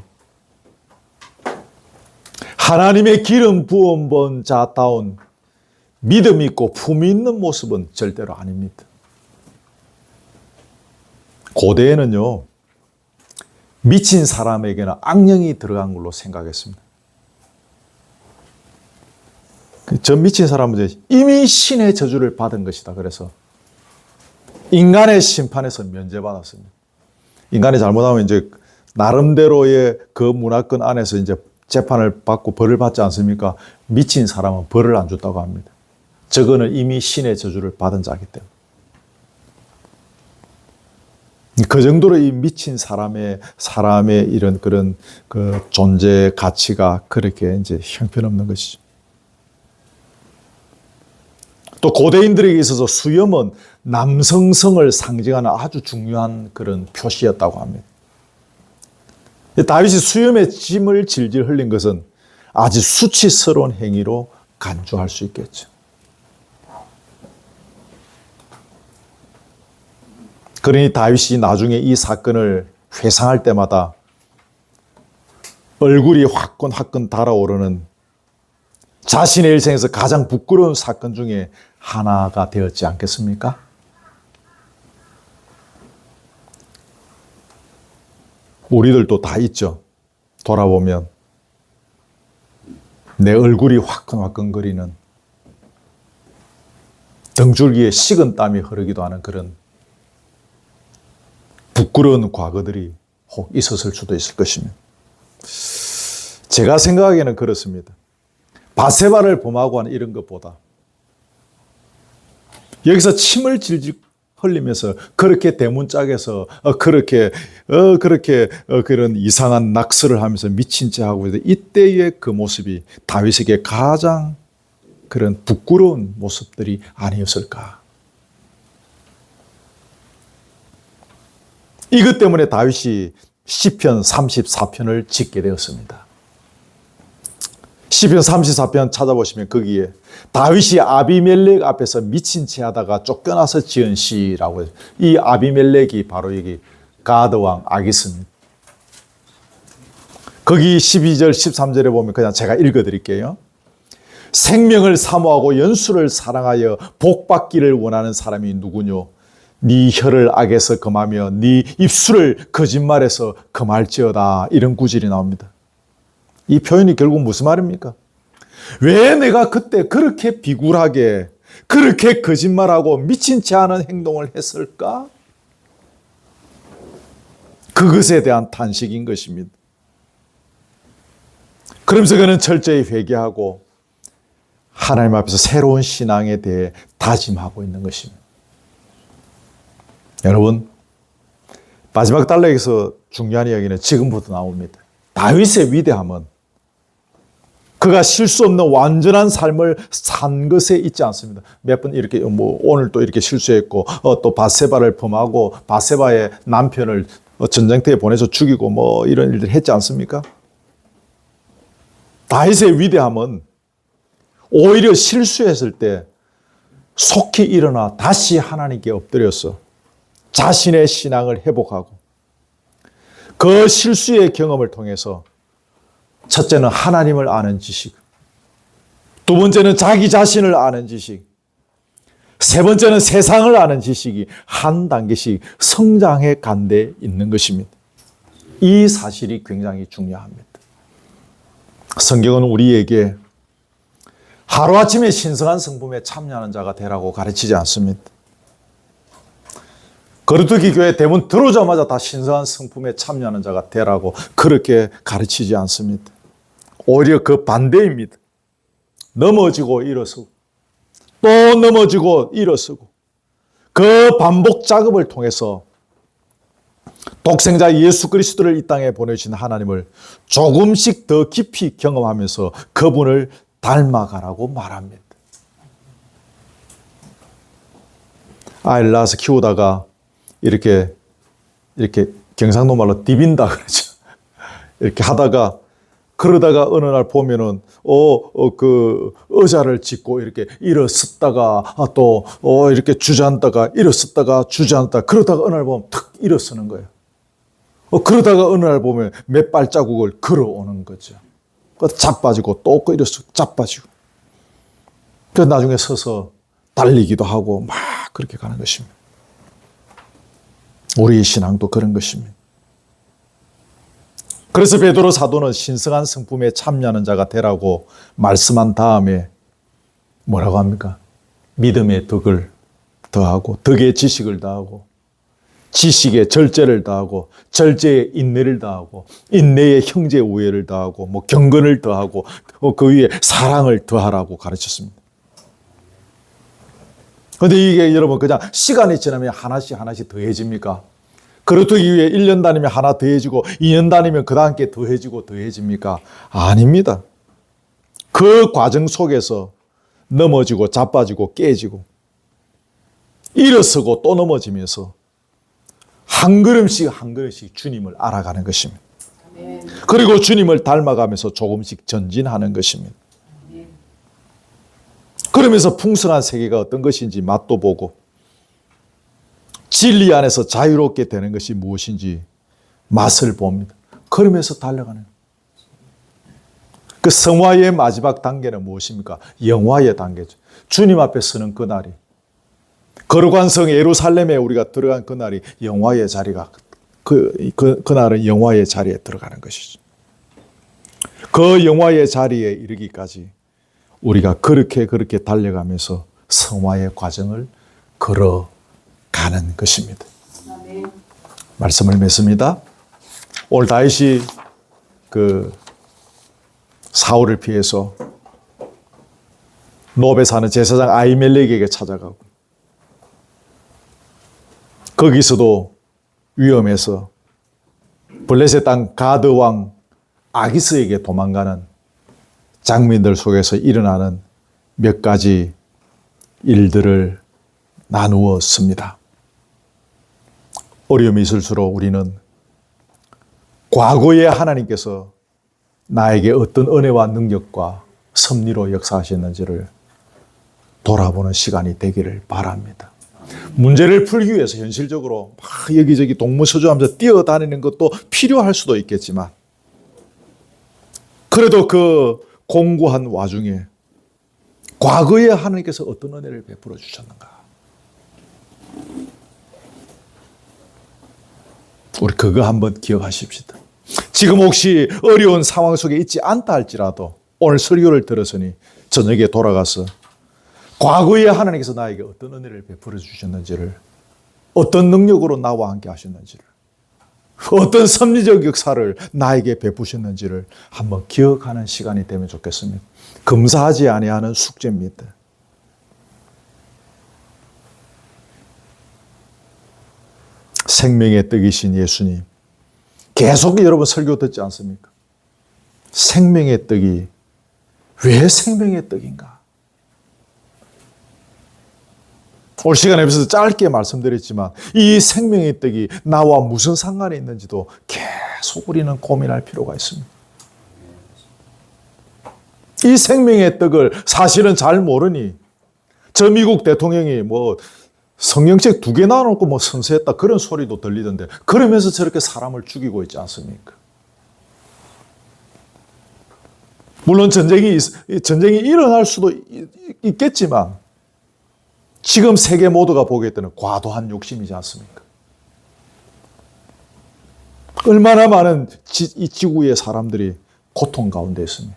하나님의 기름 부음 본 자다운 믿음 있고 품 있는 모습은 절대로 아닙니다. 고대에는요, 미친 사람에게는 악령이 들어간 걸로 생각했습니다. 저 미친 사람은 이미 신의 저주를 받은 것이다. 그래서 인간의 심판에서 면제받았습니다. 인간이 잘못하면 이제 나름대로의 그 문화권 안에서 이제 재판을 받고 벌을 받지 않습니까? 미친 사람은 벌을 안 줬다고 합니다. 저거는 이미 신의 저주를 받은 자이기 때문에. 그 정도로 이 미친 사람의 이런 그런 그 존재 가치가 그렇게 이제 형편없는 것이죠. 또 고대인들에게 있어서 수염은 남성성을 상징하는 아주 중요한 그런 표시였다고 합니다. 다윗이 수염에 침을 질질 흘린 것은 아주 수치스러운 행위로 간주할 수 있겠죠. 그러니 다윗이 나중에 이 사건을 회상할 때마다 얼굴이 화끈화끈 달아오르는 자신의 일생에서 가장 부끄러운 사건 중에 하나가 되었지 않겠습니까? 우리들도 다 있죠. 돌아보면 내 얼굴이 화끈화끈거리는 등줄기에 식은 땀이 흐르기도 하는 그런 부끄러운 과거들이 혹 있었을 수도 있을 것입니다. 제가 생각하기에는 그렇습니다. 바세바를 범하고 하는 이런 것보다 여기서 침을 질질 흘리면서 그렇게 대문짝에서 그렇게 그런 이상한 낙서를 하면서 미친 채 하고 있는데 이때의 그 모습이 다윗에게 가장 그런 부끄러운 모습들이 아니었을까. 이것 때문에 다윗이 시편 34편을 짓게 되었습니다. 시편 34편 찾아보시면 거기에 다윗이 아비멜렉 앞에서 미친 채 하다가 쫓겨나서 지은 시라고 해요. 이 아비멜렉이 바로 여기 가드 왕 아기스입니다. 거기 12절 13절에 보면 그냥 제가 읽어드릴게요. 생명을 사모하고 연수를 사랑하여 복받기를 원하는 사람이 누구뇨? 네 혀를 악에서 금하며 네 입술을 거짓말에서 금할지어다. 이런 구절이 나옵니다. 이 표현이 결국 무슨 말입니까? 왜 내가 그때 그렇게 비굴하게 그렇게 거짓말하고 미친 채 하는 행동을 했을까? 그것에 대한 탄식인 것입니다. 그러면서 그는 철저히 회개하고 하나님 앞에서 새로운 신앙에 대해 다짐하고 있는 것입니다. 여러분, 마지막 단락에서 중요한 이야기는 지금부터 나옵니다. 다윗의 위대함은 그가 실수 없는 완전한 삶을 산 것에 있지 않습니다. 몇 번 이렇게 오늘 또 이렇게 실수했고 또 바세바를 범하고 바세바의 남편을 전쟁터에 보내서 죽이고 이런 일들 했지 않습니까? 다윗의 위대함은 오히려 실수했을 때 속히 일어나 다시 하나님께 엎드려서 자신의 신앙을 회복하고 그 실수의 경험을 통해서 첫째는 하나님을 아는 지식, 두 번째는 자기 자신을 아는 지식, 세 번째는 세상을 아는 지식이 한 단계씩 성장해 간 데 있는 것입니다. 이 사실이 굉장히 중요합니다. 성경은 우리에게 하루아침에 신성한 성품에 참여하는 자가 되라고 가르치지 않습니다. 거르투기 교회 대문 들어오자마자 다 신성한 성품에 참여하는 자가 되라고 그렇게 가르치지 않습니다. 오히려 그 반대입니다. 넘어지고 일어서고 또 넘어지고 일어서고 그 반복 작업을 통해서 독생자 예수 그리스도를 이 땅에 보내신 하나님을 조금씩 더 깊이 경험하면서 그분을 닮아가라고 말합니다. 아이를 낳아서 키우다가 이렇게 경상도 말로 디빈다 그러죠. 이렇게 하다가 그러다가 어느 날 보면은 그 의자를 짚고 이렇게 일어섰다가 또 이렇게 주저앉다가 일어섰다가 주저앉다 그러다가 어느 날 보면 탁 일어서는 거예요. 그러다가 어느 날 보면 몇 발자국을 걸어오는 거죠. 자빠지고 또 일어서고 자빠지고. 그 나중에 서서 달리기도 하고 막 그렇게 가는 것입니다. 우리의 신앙도 그런 것입니다. 그래서 베드로 사도는 신성한 성품에 참여하는 자가 되라고 말씀한 다음에 뭐라고 합니까? 믿음의 덕을 더하고 덕의 지식을 더하고 지식의 절제를 더하고 절제의 인내를 더하고 인내의 형제 우애를 더하고 뭐 경건을 더하고 그 위에 사랑을 더하라고 가르쳤습니다. 그런데 이게 여러분 그냥 시간이 지나면 하나씩 더해집니까? 그렇다기 위해 1년 다니면 하나 더해지고 2년 다니면 그 다음 게 더해지고 더해집니까? 아닙니다. 그 과정 속에서 넘어지고 자빠지고 깨지고 일어서고 또 넘어지면서 한 걸음씩 주님을 알아가는 것입니다. 그리고 주님을 닮아가면서 조금씩 전진하는 것입니다. 그러면서 풍성한 세계가 어떤 것인지 맛도 보고 진리 안에서 자유롭게 되는 것이 무엇인지 맛을 봅니다. 그러면서 달려가는 그 성화의 마지막 단계는 무엇입니까? 영화의 단계죠. 주님 앞에 서는 그날이 거룩한 성 예루살렘에 우리가 들어간 그날이 영화의 자리가 그날은 영화의 자리에 들어가는 것이죠. 그 영화의 자리에 이르기까지 우리가 그렇게 달려가면서 성화의 과정을 걸어가는 것입니다. 말씀을 맺습니다. 오늘 다윗이 그 사울을 피해서 노베 사는 제사장 아히멜렉에게 찾아가고 거기서도 위험해서 블레셋 땅 가드 왕 아기스에게 도망가는 장면들 속에서 일어나는 몇 가지 일들을 나누었습니다. 어려움이 있을수록 우리는 과거에 하나님께서 나에게 어떤 은혜와 능력과 섭리로 역사하셨는지를 돌아보는 시간이 되기를 바랍니다. 문제를 풀기 위해서 현실적으로 막 여기저기 동무서주하면서 뛰어다니는 것도 필요할 수도 있겠지만 그래도 그 공고한 와중에 과거에 하나님께서 어떤 은혜를 베풀어 주셨는가? 우리 그거 한번 기억하십시다. 지금 혹시 어려운 상황 속에 있지 않다 할지라도 오늘 설교를 들었으니 저녁에 돌아가서 과거에 하나님께서 나에게 어떤 은혜를 베풀어 주셨는지를 어떤 능력으로 나와 함께 하셨는지를 어떤 섭리적 역사를 나에게 베푸셨는지를 한번 기억하는 시간이 되면 좋겠습니다. 검사하지 아니하는 숙제입니다. 생명의 떡이신 예수님. 계속 여러분 설교 듣지 않습니까? 생명의 떡이 왜 생명의 떡인가? 올 시간에 앞에서 짧게 말씀드렸지만 이 생명의 떡이 나와 무슨 상관이 있는지도 계속 우리는 고민할 필요가 있습니다. 이 생명의 떡을 사실은 잘 모르니 저 미국 대통령이 뭐 성경책 2개 나눠놓고 뭐 선서했다 그런 소리도 들리던데 그러면서 저렇게 사람을 죽이고 있지 않습니까? 물론 전쟁이 일어날 수도 있겠지만 지금 세계 모두가 보게 되는 과도한 욕심이지 않습니까? 얼마나 많은 이 지구의 사람들이 고통 가운데 있습니다.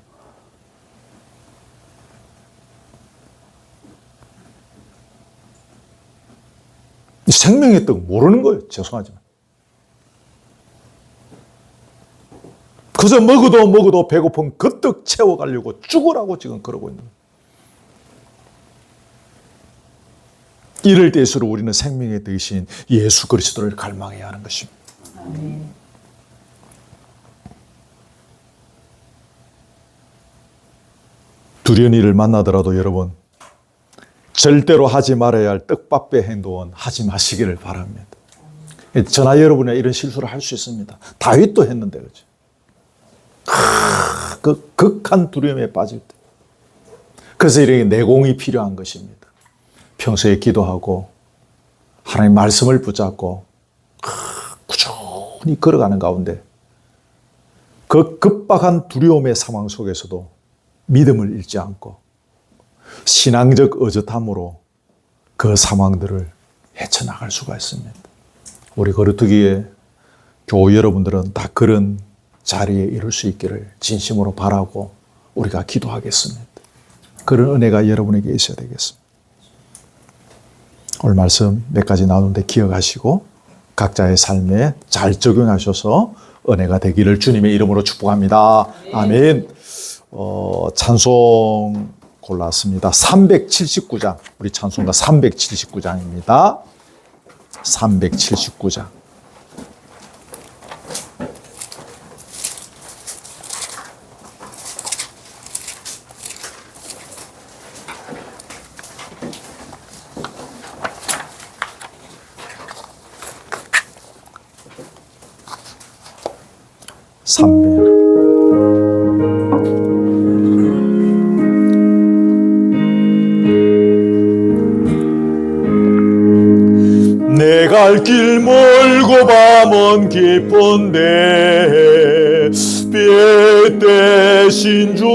생명의 떡 모르는 거예요. 죄송하지만. 그저 먹어도 배고픈 그 떡 채워가려고 죽으라고 지금 그러고 있는 거예요. 이럴 때일수록 우리는 생명의 떡이신 예수 그리스도를 갈망해야 하는 것입니다. 두려니를 만나더라도 여러분 절대로 하지 말아야 할 떡밥배 행동은 하지 마시기를 바랍니다. 저나 여러분이 이런 실수를 할 수 있습니다. 다윗도 했는데 그렇죠. 그 극한 두려움에 빠질 때. 그래서 이렇게 내공이 필요한 것입니다. 평소에 기도하고 하나님 말씀을 붙잡고 꾸준히 걸어가는 가운데 그 급박한 두려움의 상황 속에서도 믿음을 잃지 않고 신앙적 어젓함으로 그 상황들을 헤쳐나갈 수가 있습니다. 우리 거르투기에 교우 여러분들은 다 그런 자리에 이룰 수 있기를 진심으로 바라고 우리가 기도하겠습니다. 그런 은혜가 여러분에게 있어야 되겠습니다. 오늘 말씀 몇 가지 나누는데 기억하시고 각자의 삶에 잘 적용하셔서 은혜가 되기를 주님의 이름으로 축복합니다. 아멘. 찬송 골랐습니다. 379장. 우리 찬송가 379장입니다. 379장. 내 갈 길 멀고 밤은 깊은데 빛 대신 주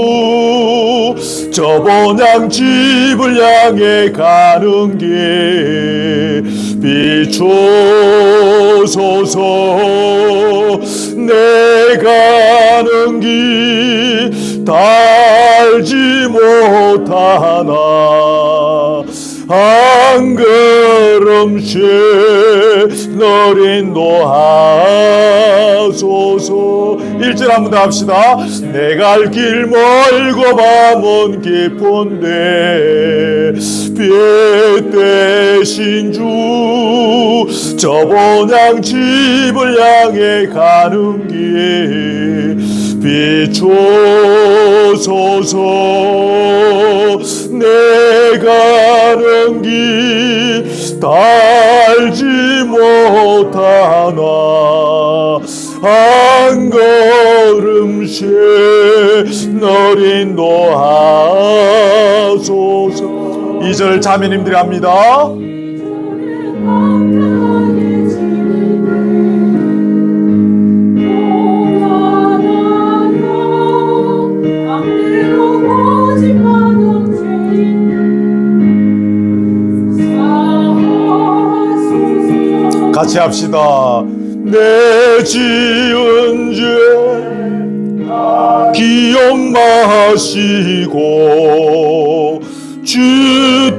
저 본향 집을 향해 가는 길 비춰소서. 내 가는 길 달지 못하나 한 걸음씩 널 인도하소서. 1절 한 번 더 합시다. 내 갈 길 멀고 밤은 깊은데 빛 대신 주 저 본향 집을 향해 가는 길 비춰소서. 내 가는 길 달지 못하나 한 걸음씩 널 인도하소서. 2절 자매님들이 합니다. 같이 합시다. 내 지은 죄 기억 마시고 주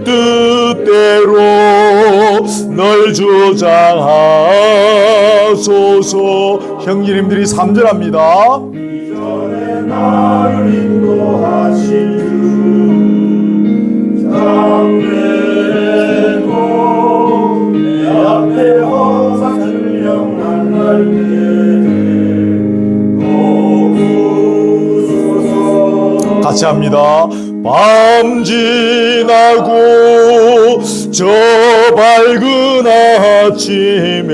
뜻대로 널 주장하소서. 형제님들이 3절 합니다. 이전에 나를 인도하신 주 장래도 내 앞에 항상 설령 만날 때 같이 합니다. 밤 지나고 저 밝은 아침에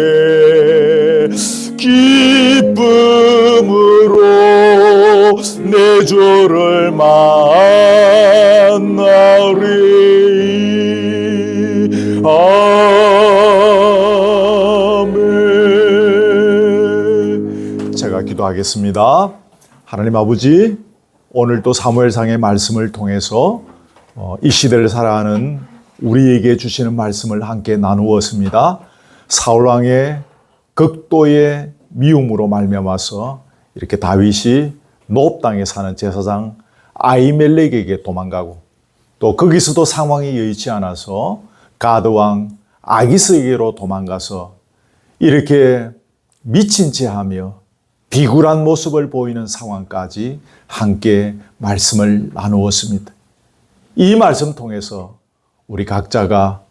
기쁨으로 내 주를 만나리. 아멘. 제가 기도하겠습니다. 하나님 아버지, 오늘도 사무엘상의 말씀을 통해서 이 시대를 살아가는 우리에게 주시는 말씀을 함께 나누었습니다. 사울왕의 극도의 미움으로 말미암아서 이렇게 다윗이 노업 땅에 사는 제사장 아히멜렉에게 도망가고, 또 거기서도 상황이 여의치 않아서 가드왕 아기스에게로 도망가서 이렇게 미친 채 하며 비굴한 모습을 보이는 상황까지 함께 말씀을 나누었습니다. 이 말씀 통해서 우리 각자가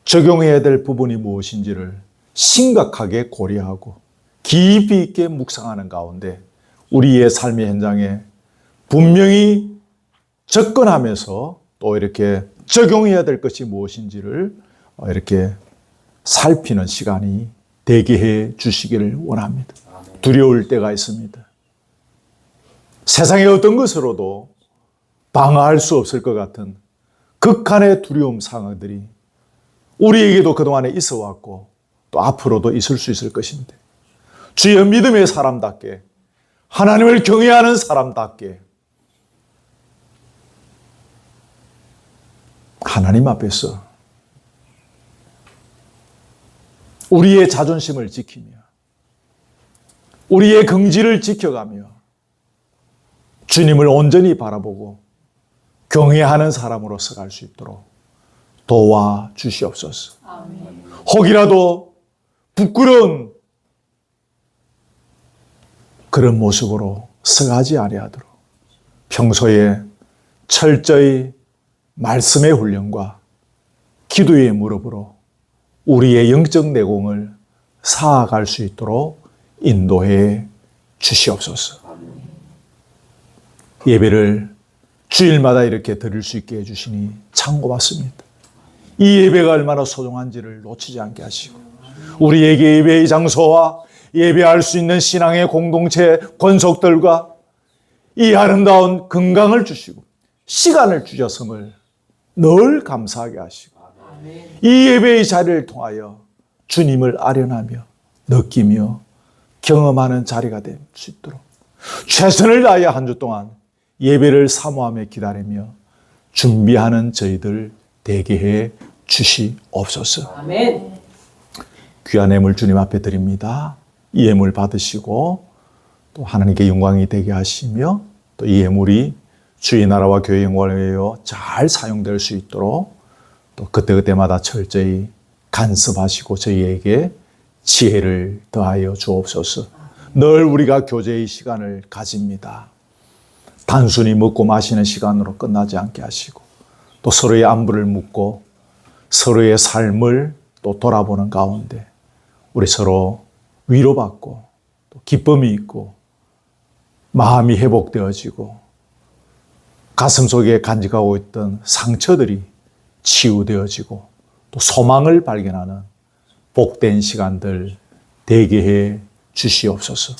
적용해야 될 부분이 무엇인지를 심각하게 고려하고 깊이 있게 묵상하는 가운데 우리의 삶의 현장에 분명히 접근하면서 또 이렇게 적용해야 될 것이 무엇인지를 이렇게 살피는 시간이 되게 해 주시기를 원합니다. 두려울 때가 있습니다. 세상의 어떤 것으로도 방어할 수 없을 것 같은 극한의 두려움 상황들이 우리에게도 그동안에 있어 왔고 또 앞으로도 있을 수 있을 것인데, 주의 믿음의 사람답게, 하나님을 경외하는 사람답게 하나님 앞에서 우리의 자존심을 지키며 우리의 긍지를 지켜가며 주님을 온전히 바라보고 경외하는 사람으로서 갈 수 있도록 도와주시옵소서. 아멘. 혹이라도 부끄러운 그런 모습으로 서가지 아니하도록 평소에 철저히 말씀의 훈련과 기도의 무릎으로 우리의 영적 내공을 쌓아갈 수 있도록 인도해 주시옵소서. 예배를 주일마다 이렇게 드릴 수 있게 해주시니 참 고맙습니다. 이 예배가 얼마나 소중한지를 놓치지 않게 하시고 우리에게 예배의 장소와 예배할 수 있는 신앙의 공동체 권속들과 이 아름다운 건강을 주시고 시간을 주셨음을 늘 감사하게 하시고 이 예배의 자리를 통하여 주님을 아련하며 느끼며 경험하는 자리가 될 수 있도록 최선을 다하여 한 주 동안 예배를 사모하며 기다리며 준비하는 저희들 되게 해 주시옵소서. 아멘. 귀한 예물 주님 앞에 드립니다. 이 예물 받으시고 또 하나님께 영광이 되게 하시며 또 이 예물이 주의 나라와 교회 영광을 위하여 잘 사용될 수 있도록 또 그때그때마다 철저히 간섭하시고 저희에게 지혜를 더하여 주옵소서. 늘 우리가 교제의 시간을 가집니다. 단순히 먹고 마시는 시간으로 끝나지 않게 하시고 또 서로의 안부를 묻고 서로의 삶을 또 돌아보는 가운데 우리 서로 위로받고 또 기쁨이 있고 마음이 회복되어지고 가슴 속에 간직하고 있던 상처들이 치유되어지고 또 소망을 발견하는 복된 시간들 되게 해 주시옵소서.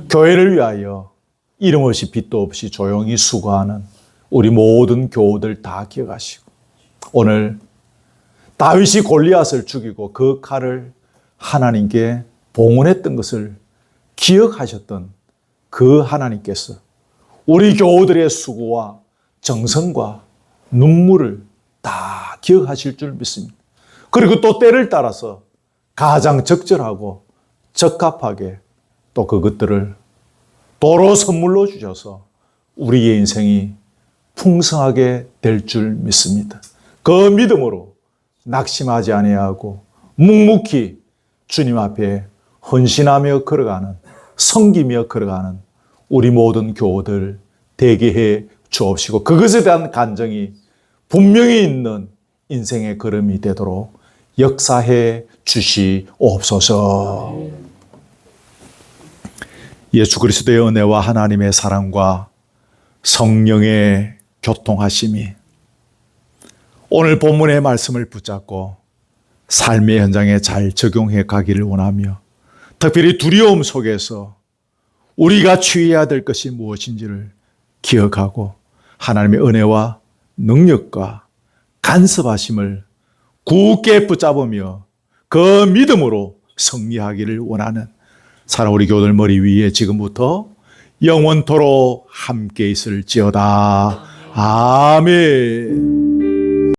교회를 위하여 이름 없이 빛도 없이 조용히 수고하는 우리 모든 교우들 다 기억하시고 오늘 다윗이 골리앗을 죽이고 그 칼을 하나님께 봉헌했던 것을 기억하셨던 그 하나님께서 우리 교우들의 수고와 정성과 눈물을 다 기억하실 줄 믿습니다. 그리고 또 때를 따라서 가장 적절하고 적합하게 또 그것들을 도로 선물로 주셔서 우리의 인생이 풍성하게 될 줄 믿습니다. 그 믿음으로 낙심하지 아니하고 묵묵히 주님 앞에 헌신하며 걸어가는, 섬기며 걸어가는 우리 모든 교우들 되게 해 주옵시고 그것에 대한 간정이 분명히 있는 인생의 걸음이 되도록 역사해 주시옵소서. 예수 그리스도의 은혜와 하나님의 사랑과 성령의 교통하심이 오늘 본문의 말씀을 붙잡고 삶의 현장에 잘 적용해 가기를 원하며 특별히 두려움 속에서 우리가 취해야 될 것이 무엇인지를 기억하고 하나님의 은혜와 능력과 간섭하심을 굳게 붙잡으며 그 믿음으로 승리하기를 원하는 사랑 우리 교우들 머리 위에 지금부터 영원토록 함께 있을지어다. 아멘.